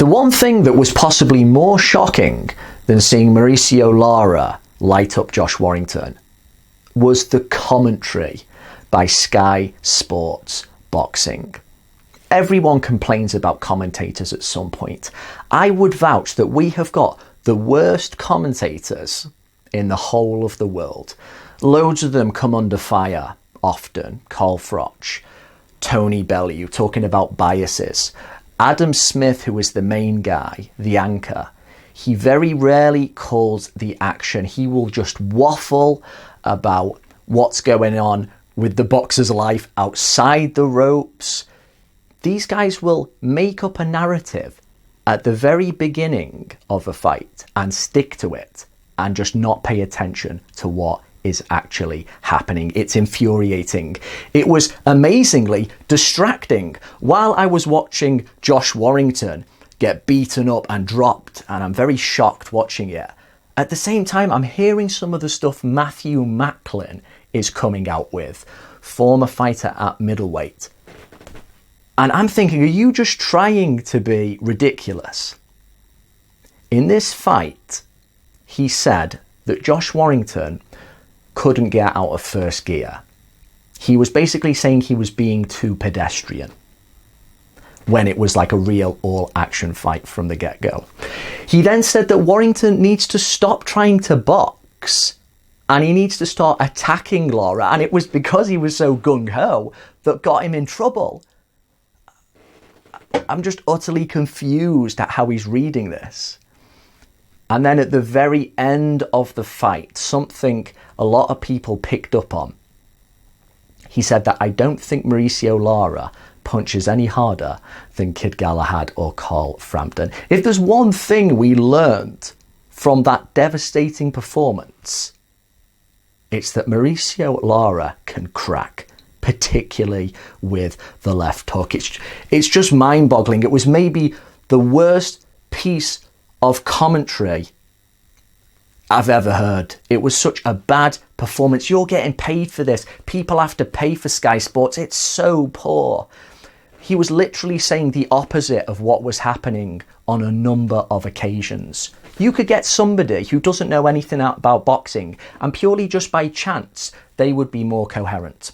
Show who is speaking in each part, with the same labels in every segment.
Speaker 1: The one thing that was possibly more shocking than seeing Mauricio Lara light up Josh Warrington was the commentary by Sky Sports Boxing. Everyone complains about commentators at some point. I would vouch that we have got the worst commentators in the whole of the world. Loads of them come under fire often. Carl Froch, Tony Bellew, talking about biases. Adam Smith, who is the main guy, the anchor, he very rarely calls the action. He will just waffle about what's going on with the boxer's life outside the ropes. These guys will make up a narrative at the very beginning of a fight and stick to it and just not pay attention to what is actually happening. It's infuriating. It was amazingly distracting while I was watching Josh Warrington get beaten up and dropped, and I'm very shocked watching it. At the same time, I'm hearing some of the stuff Matthew Macklin is coming out with, former fighter at middleweight. And I'm thinking, are you just trying to be ridiculous? In this fight, he said that Josh Warrington couldn't get out of first gear. He was basically saying he was being too pedestrian when it was like a real all-action fight from the get-go. He then said that Warrington needs to stop trying to box and he needs to start attacking Lara, and it was because he was so gung-ho that got him in trouble. I'm just utterly confused at how he's reading this. And then at the very end of the fight, something a lot of people picked up on. He said that I don't think Mauricio Lara punches any harder than Kid Galahad or Carl Frampton. If there's one thing we learned from that devastating performance, it's that Mauricio Lara can crack, particularly with the left hook. It's just mind-boggling. It was maybe the worst piece of commentary I've ever heard. It was such a bad performance. You're getting paid for this. People have to pay for Sky Sports. It's so poor. He was literally saying the opposite of what was happening on a number of occasions. You could get somebody who doesn't know anything about boxing, and purely just by chance, they would be more coherent.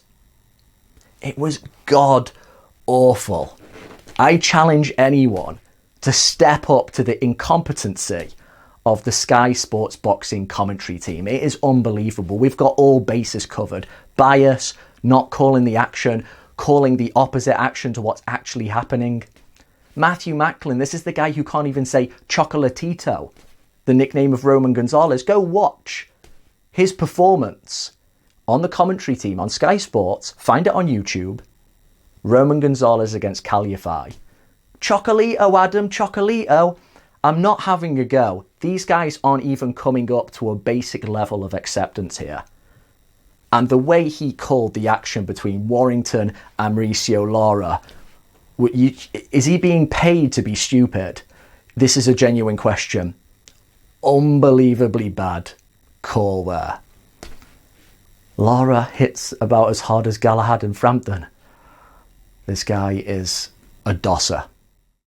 Speaker 1: It was god awful. I challenge anyone to step up to the incompetency of the Sky Sports Boxing commentary team. It is unbelievable. We've got all bases covered. Bias, not calling the action, calling the opposite action to what's actually happening. Matthew Macklin, this is the guy who can't even say Chocolatito, the nickname of Roman Gonzalez. Go watch his performance on the commentary team on Sky Sports. Find it on YouTube. Roman Gonzalez against Kal Yafai. Chocolito, Adam, Chocolito. I'm not having a go. These guys aren't even coming up to a basic level of acceptance here. And the way he called the action between Warrington and Mauricio Lara, is he being paid to be stupid? This is a genuine question. Unbelievably bad call there. Lara hits about as hard as Galahad and Frampton. This guy is a dosser.